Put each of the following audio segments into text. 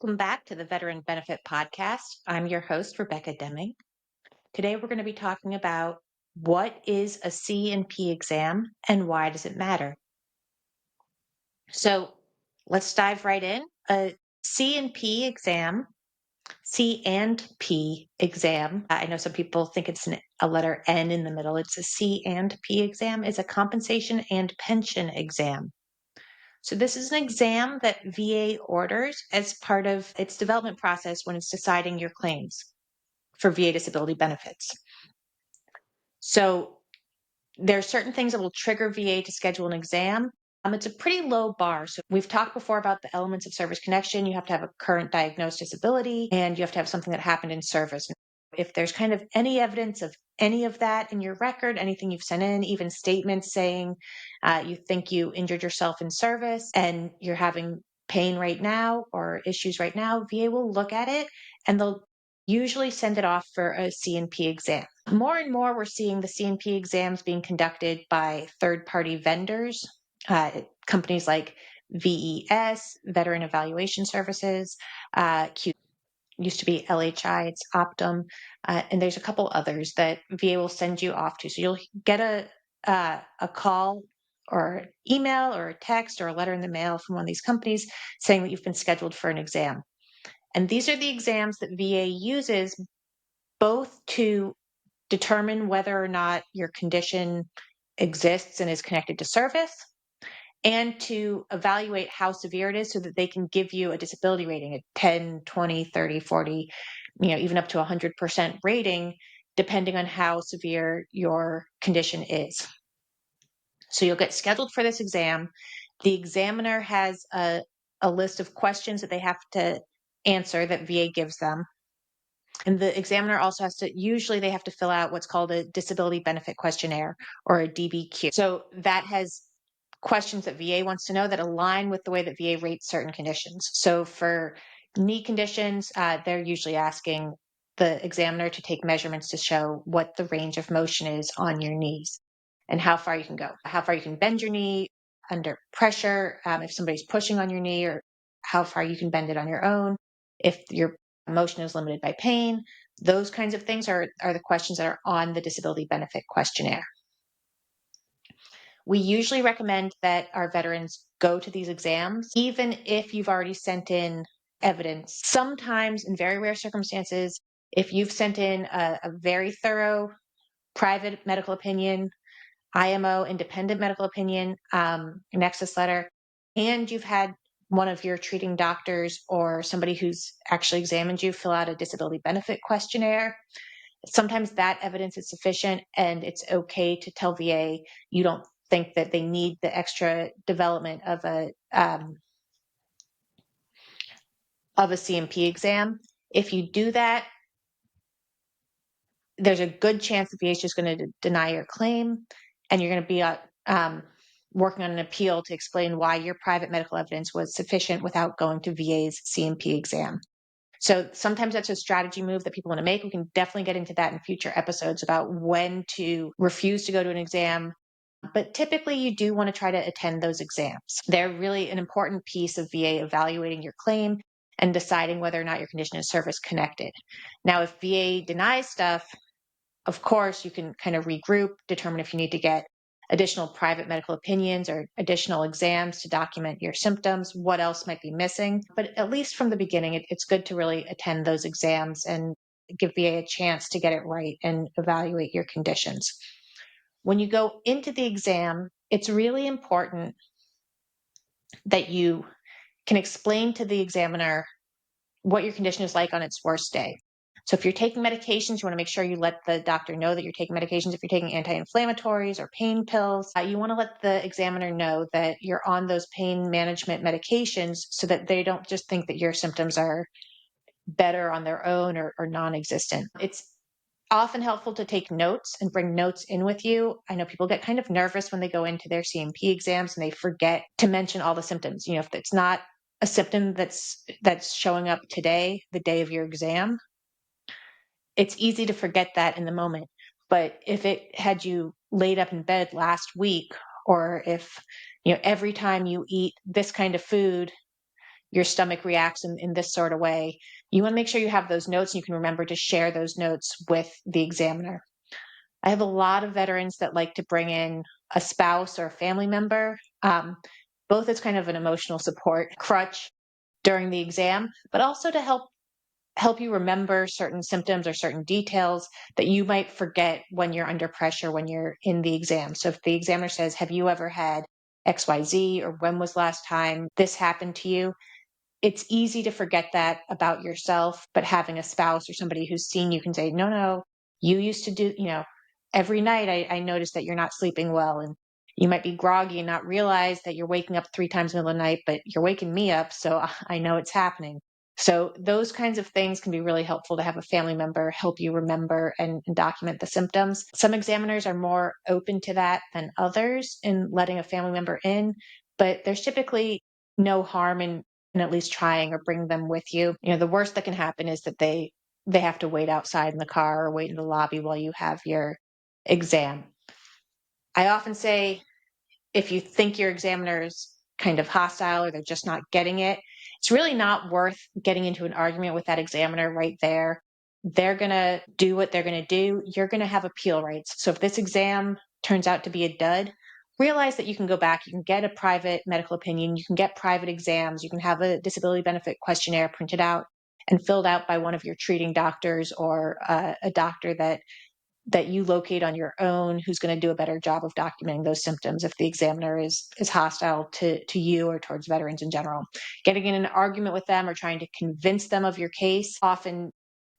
Welcome back to the Veteran Benefit Podcast. I'm your host, Rebecca Deming. Today we're going to be talking about what is a C&P exam and why does it matter? So let's dive right in. A C&P exam, C and P exam. I know some people think it's a letter N in the middle. It's a C and P exam. Is a compensation and pension exam. So this is an exam that VA orders as part of its development process when it's deciding your claims for VA disability benefits. So there are certain things that will trigger VA to schedule an exam. It's a pretty low bar. So we've talked before about the elements of service connection. You have to have a current diagnosed disability and you have to have something that happened in service. If there's kind of any evidence of any of that in your record, anything you've sent in, even statements saying you think you injured yourself in service and you're having pain right now or issues right now, VA will look at it and they'll usually send it off for a C&P exam. More and more, we're seeing the C&P exams being conducted by third-party vendors, companies like VES, Veteran Evaluation Services, used to be LHI, it's Optum, and there's a couple others that VA will send you off to. So you'll get a call or email or a text or a letter in the mail from one of these companies saying that you've been scheduled for an exam. And these are the exams that VA uses both to determine whether or not your condition exists and is connected to service, and to evaluate how severe it is so that they can give you a disability rating at 10, 20, 30, 40, even up to 100% rating, depending on how severe your condition is. So you'll get scheduled for this exam. The examiner has a list of questions that they have to answer that VA gives them. And the examiner also usually they have to fill out what's called a disability benefit questionnaire or a DBQ. So that has questions that VA wants to know that align with the way that VA rates certain conditions. So for knee conditions, they're usually asking the examiner to take measurements to show what the range of motion is on your knees and how far you can go, how far you can bend your knee under pressure, if somebody's pushing on your knee, or how far you can bend it on your own, if your motion is limited by pain. Those kinds of things are the questions that are on the disability benefit questionnaire. We usually recommend that our veterans go to these exams, even if you've already sent in evidence. Sometimes, in very rare circumstances, if you've sent in a very thorough private medical opinion, IMO, independent medical opinion, nexus letter, and you've had one of your treating doctors or somebody who's actually examined you fill out a disability benefit questionnaire, sometimes that evidence is sufficient and it's okay to tell VA you don't think that they need the extra development of a C&P exam. If you do that, there's a good chance the VA is just going to deny your claim, and you're going to be working on an appeal to explain why your private medical evidence was sufficient without going to VA's C&P exam. So sometimes that's a strategy move that people want to make. We can definitely get into that in future episodes about when to refuse to go to an exam. But typically, you do want to try to attend those exams. They're really an important piece of VA evaluating your claim and deciding whether or not your condition is service connected. Now, if VA denies stuff, of course, you can kind of regroup, determine if you need to get additional private medical opinions or additional exams to document your symptoms, what else might be missing. But at least from the beginning, it's good to really attend those exams and give VA a chance to get it right and evaluate your conditions. When you go into the exam, it's really important that you can explain to the examiner what your condition is like on its worst day. So if you're taking medications, you want to make sure you let the doctor know that you're taking medications. If you're taking anti-inflammatories or pain pills, you want to let the examiner know that you're on those pain management medications so that they don't just think that your symptoms are better on their own or non-existent. It's often helpful to take notes and bring notes in with you. I know people get kind of nervous when they go into their C&P exams and they forget to mention all the symptoms. If it's not a symptom that's showing up today, the day of your exam, it's easy to forget that in the moment. But if it had you laid up in bed last week, or if every time you eat this kind of food, your stomach reacts in this sort of way. You want to make sure you have those notes and you can remember to share those notes with the examiner. I have a lot of veterans that like to bring in a spouse or a family member, both as kind of an emotional support crutch during the exam, but also to help you remember certain symptoms or certain details that you might forget when you're under pressure when you're in the exam. So if the examiner says, "Have you ever had XYZ?" or "When was last time this happened to you?" It's easy to forget that about yourself, but having a spouse or somebody who's seen you can say, "No, no, you used to do, every night I noticed that you're not sleeping well, and you might be groggy and not realize that you're waking up 3 times in the middle of the night, but you're waking me up, so I know it's happening." So those kinds of things can be really helpful to have a family member help you remember and document the symptoms. Some examiners are more open to that than others in letting a family member in, but there's typically no harm in at least trying or bring them with you. The worst that can happen is that they have to wait outside in the car or wait in the lobby while you have your exam. I often say, if you think your examiner is kind of hostile or they're just not getting it, it's really not worth getting into an argument with that examiner right there. They're going to do what they're going to do. You're going to have appeal rights. So if this exam turns out to be a dud, realize that you can go back, you can get a private medical opinion, you can get private exams, you can have a disability benefit questionnaire printed out and filled out by one of your treating doctors or a doctor that you locate on your own who's going to do a better job of documenting those symptoms if the examiner is hostile to you or towards veterans in general. Getting in an argument with them or trying to convince them of your case often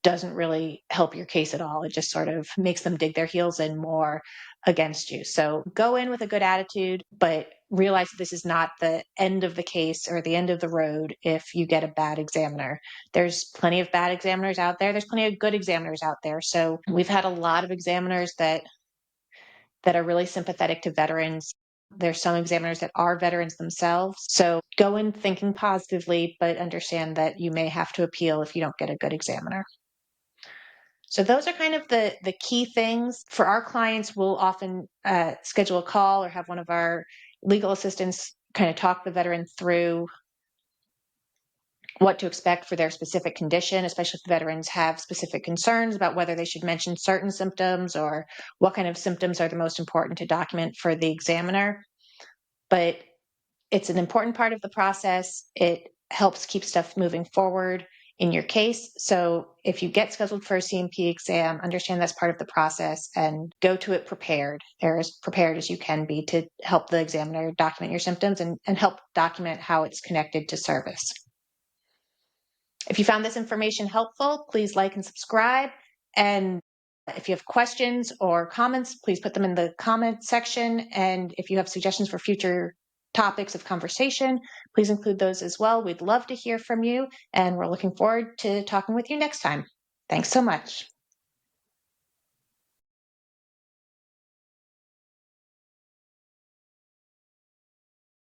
doesn't really help your case at all. It just sort of makes them dig their heels in more against you. So go in with a good attitude, but realize that this is not the end of the case or the end of the road if you get a bad examiner. There's plenty of bad examiners out there. There's plenty of good examiners out there. So we've had a lot of examiners that are really sympathetic to veterans. There's some examiners that are veterans themselves. So go in thinking positively, but understand that you may have to appeal if you don't get a good examiner. So those are kind of the key things. For our clients, we'll often schedule a call or have one of our legal assistants kind of talk the veteran through what to expect for their specific condition, especially if the veterans have specific concerns about whether they should mention certain symptoms or what kind of symptoms are the most important to document for the examiner. But it's an important part of the process. It helps keep stuff moving forward in your case. So if you get scheduled for a CMP exam, understand that's part of the process and go to it prepared, or as prepared as you can be to help the examiner document your symptoms and help document how it's connected to service. If you found this information helpful, please like and subscribe. And if you have questions or comments, please put them in the comment section. And if you have suggestions for future topics of conversation, please include those as well. We'd love to hear from you, and we're looking forward to talking with you next time. Thanks so much.